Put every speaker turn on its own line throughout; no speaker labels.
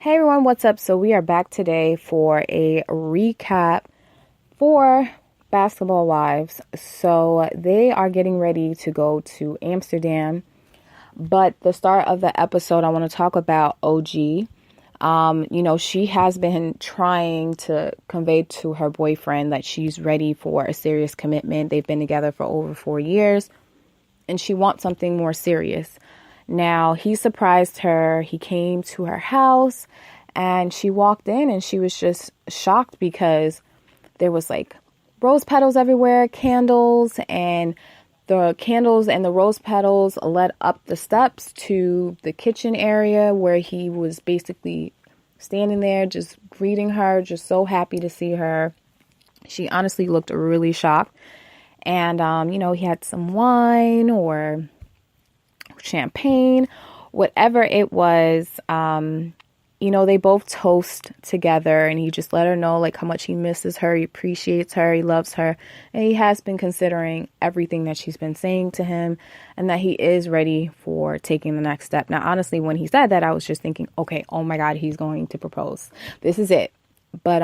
Hey everyone, what's up? So we are back today for a recap for Basketball Wives. So they are getting ready to go to Amsterdam. But the start of the episode, I want to talk about OG. She has been trying to convey to her boyfriend that she's ready for a serious commitment. They've been together for over 4 years and she wants something more serious. Now, he surprised her. He came to her house and she walked in and she was just shocked because there was like rose petals everywhere, candles, and the candles and the rose petals led up the steps to the kitchen area where he was basically standing there just greeting her, just so happy to see her. She honestly looked really shocked. And, he had some wine or champagne, whatever it was. They both toast together and he just let her know like how much he misses her, he appreciates her, he loves her, and he has been considering everything that she's been saying to him and that he is ready for taking the next step. Now, honestly, when he said that, I was just thinking, okay, oh my God, he's going to propose. This is it. But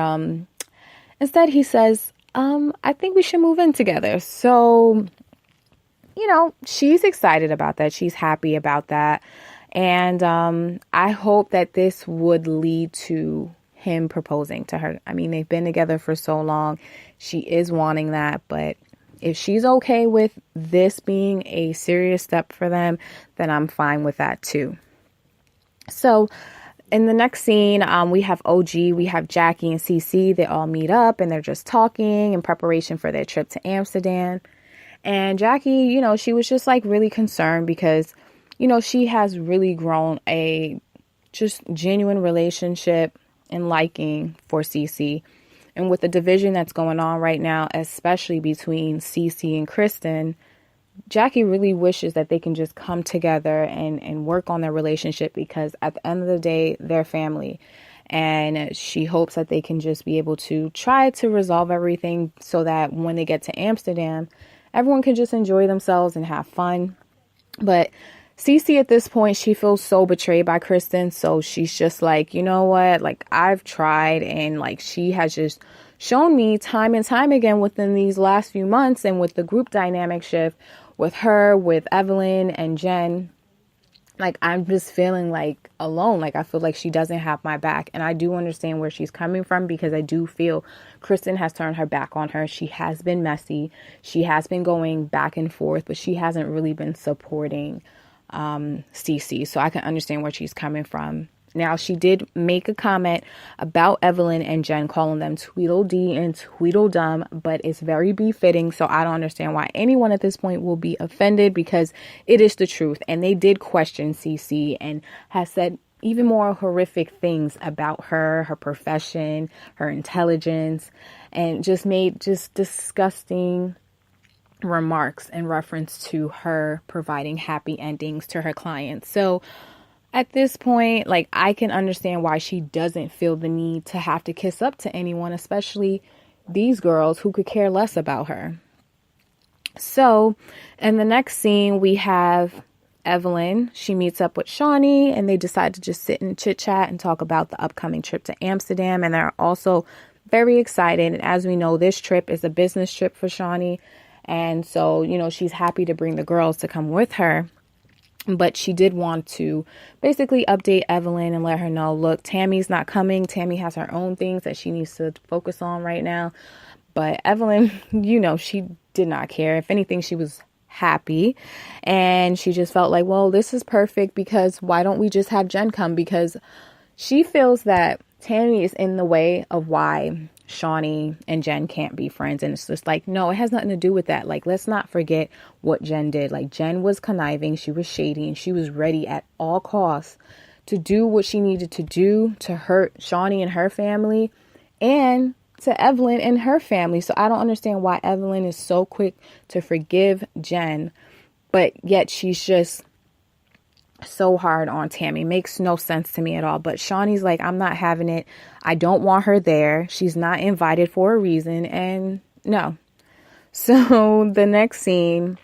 instead he says, I think we should move in together. So she's excited about that. She's happy about that. And I hope that this would lead to him proposing to her. I mean, they've been together for so long. She is wanting that. But if she's okay with this being a serious step for them, then I'm fine with that too. So in the next scene, we have OG, we have Jackie and Cece. They all meet up and they're just talking in preparation for their trip to Amsterdam. And Jackie, she was just like really concerned because, she has really grown a just genuine relationship and liking for Cece. And with the division that's going on right now, especially between Cece and Kristen, Jackie really wishes that they can just come together and work on their relationship because at the end of the day, they're family. And she hopes that they can just be able to try to resolve everything so that when they get to Amsterdam, everyone can just enjoy themselves and have fun. But Cece at this point, she feels so betrayed by Kristen. So she's just like, you know what? Like, I've tried and like she has just shown me time and time again within these last few months and with the group dynamic shift with her, with Evelyn and Jen. Like, I'm just feeling like alone. Like, I feel like she doesn't have my back. And I do understand where she's coming from because I do feel Kristen has turned her back on her. She has been messy. She has been going back and forth, but she hasn't really been supporting Cece. So I can understand where she's coming from. Now, she did make a comment about Evelyn and Jen, calling them Tweedledee and Tweedledum, but it's very befitting. So I don't understand why anyone at this point will be offended because it is the truth. And they did question Cece and has said even more horrific things about her, her profession, her intelligence, and just made just disgusting remarks in reference to her providing happy endings to her clients. So at this point, like, I can understand why she doesn't feel the need to have to kiss up to anyone, especially these girls who could care less about her. So in the next scene, we have Evelyn. She meets up with Shaunie and they decide to just sit and chit chat and talk about the upcoming trip to Amsterdam. And they're also very excited. And as we know, this trip is a business trip for Shaunie. And so, she's happy to bring the girls to come with her. But she did want to basically update Evelyn and let her know, look, Tammy's not coming. Tammy has her own things that she needs to focus on right now. But Evelyn, she did not care. If anything, she was happy. And she just felt like, well, this is perfect because why don't we just have Jen come? Because she feels that Tammy is in the way of why Shaunie and Jen can't be friends. And it's just like, no, it has nothing to do with that. Like, let's not forget what Jen did. Like, Jen was conniving, she was shady, and she was ready at all costs to do what she needed to do to hurt Shaunie and her family and to Evelyn and her family. So I don't understand why Evelyn is so quick to forgive Jen, but yet she's just so hard on Tammy. Makes no sense to me at all. But Shaunie's like, I'm not having it. I don't want her there. She's not invited for a reason. And no. So the next scene,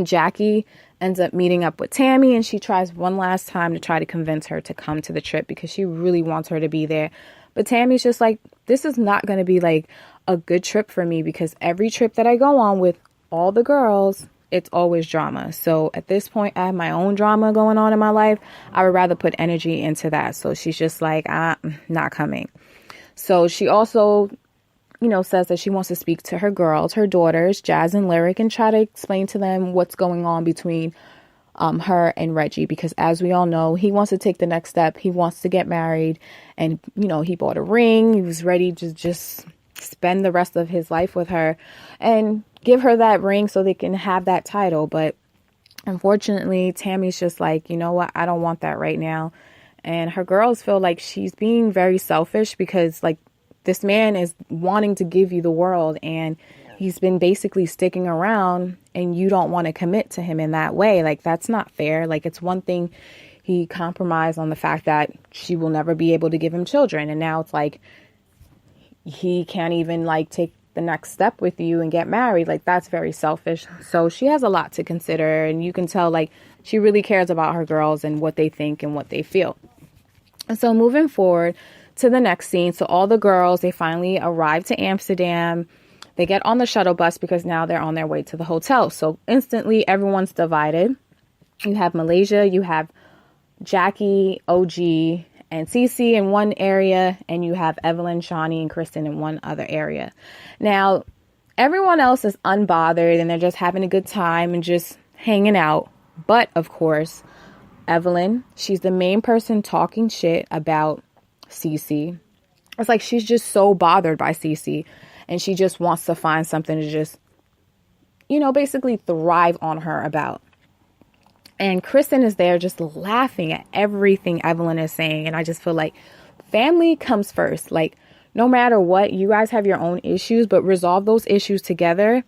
Jackie ends up meeting up with Tammy, and she tries one last time to try to convince her to come to the trip because she really wants her to be there. But Tammy's just like, this is not going to be like a good trip for me because every trip that I go on with all the girls, it's always drama. So at this point, I have my own drama going on in my life. I would rather put energy into that. So she's just like, I'm not coming. So she also, says that she wants to speak to her girls, her daughters, Jazz and Lyric, and try to explain to them what's going on between her and Reggie, because as we all know, he wants to take the next step. He wants to get married, and he bought a ring. He was ready to just spend the rest of his life with her and give her that ring so they can have that title. But unfortunately, Tammy's just like, you know what, I don't want that right now. And her girls feel like she's being very selfish because like this man is wanting to give you the world and he's been basically sticking around and you don't want to commit to him in that way. Like, that's not fair. Like, it's one thing he compromised on the fact that she will never be able to give him children. And now it's like he can't even like take the next step with you and get married. Like, that's very selfish. So she has a lot to consider, and you can tell like she really cares about her girls and what they think and what they feel. And so moving forward to the next scene. So all the girls, they finally arrive to Amsterdam. They get on the shuttle bus because now they're on their way to the hotel. So instantly everyone's divided. You have Malaysia, you have Jackie, OG, and Cece in one area, and you have Evelyn, Shaunie, and Kristen in one other area. Now, everyone else is unbothered and they're just having a good time and just hanging out. But of course, Evelyn, she's the main person talking shit about Cece. It's like she's just so bothered by Cece and she just wants to find something to just, basically thrive on her about. And Kristen is there just laughing at everything Evelyn is saying. And I just feel like family comes first. Like, no matter what, you guys have your own issues, but resolve those issues together.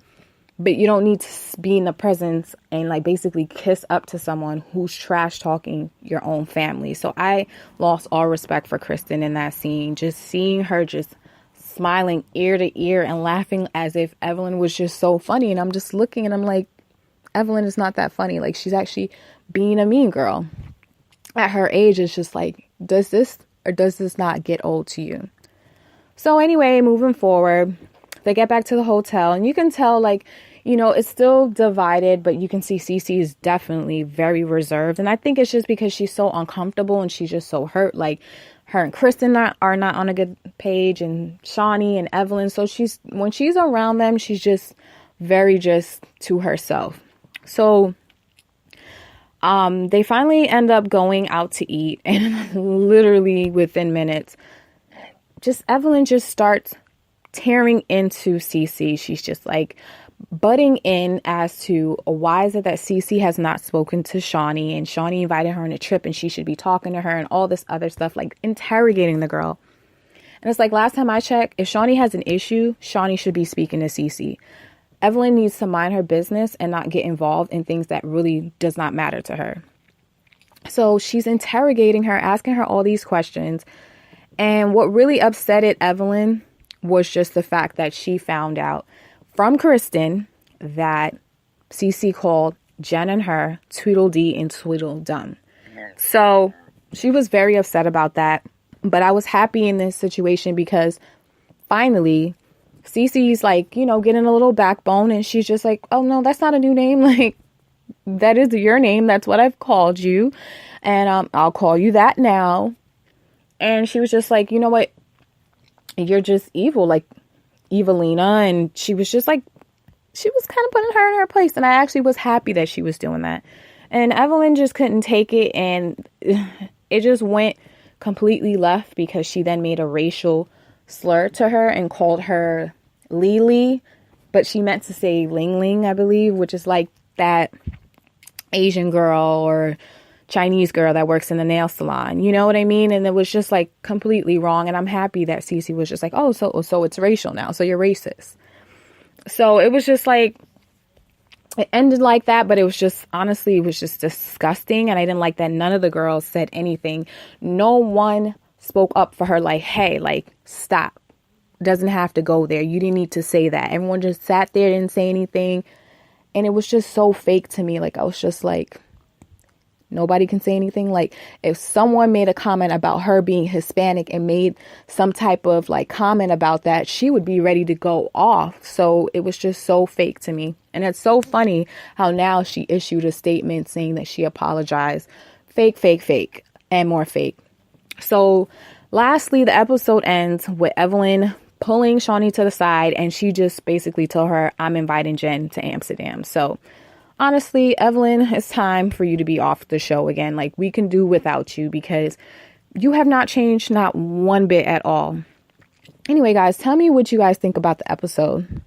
But you don't need to be in the presence and like basically kiss up to someone who's trash talking your own family. So I lost all respect for Kristen in that scene. Just seeing her just smiling ear to ear and laughing as if Evelyn was just so funny. And I'm just looking and I'm like, Evelyn is not that funny. Like, she's actually being a mean girl. At her age, it's just like, does this or does this not get old to you? So anyway, moving forward, they get back to the hotel and you can tell like, it's still divided, but you can see Cece is definitely very reserved. And I think it's just because she's so uncomfortable and she's just so hurt. Like, her and Kristen are not on a good page, and Shaunie and Evelyn. So when she's around them, she's just very just to herself. So they finally end up going out to eat, and literally within minutes, Evelyn just starts tearing into Cece. She's just like butting in as to why is it that Cece has not spoken to Shaunie, and Shaunie invited her on a trip and she should be talking to her and all this other stuff, like interrogating the girl. And it's like, last time I checked, if Shaunie has an issue, Shaunie should be speaking to Cece. Evelyn needs to mind her business and not get involved in things that really does not matter to her. So she's interrogating her, asking her all these questions. And what really upsetted Evelyn was just the fact that she found out from Kristen that Cece called Jen and her Tweedledee and Tweedledum. So she was very upset about that. But I was happy in this situation because finally Cece's like, getting a little backbone, and she's just like, oh no, that's not a new name. Like, that is your name. That's what I've called you. And I'll call you that now. And she was just like, you know what? You're just evil, like Evelina. And she was just like, she was kind of putting her in her place. And I actually was happy that she was doing that. And Evelyn just couldn't take it. And it just went completely left because she then made a racial slur to her and called her Lily, but she meant to say Ling Ling, I believe, which is like that Asian girl or Chinese girl that works in the nail salon. You know what I mean? And it was just like completely wrong. And I'm happy that Cece was just like, oh, so it's racial now. So you're racist. So it was just like, it ended like that, but it was just, honestly, it was just disgusting. And I didn't like that none of the girls said anything. No one spoke up for her like, hey, like, stop. Doesn't have to go there. You didn't need to say that. Everyone just sat there, didn't say anything. And it was just so fake to me. Like, I was just like, nobody can say anything. Like, if someone made a comment about her being Hispanic and made some type of like comment about that, she would be ready to go off. So it was just so fake to me. And it's so funny how now she issued a statement saying that she apologized. Fake, fake, fake, and more fake. So lastly, the episode ends with Evelyn pulling Shaunie to the side, and she just basically told her, I'm inviting Jen to Amsterdam. So honestly, Evelyn, it's time for you to be off the show again. Like, we can do without you because you have not changed, not one bit at all. Anyway, guys, tell me what you guys think about the episode.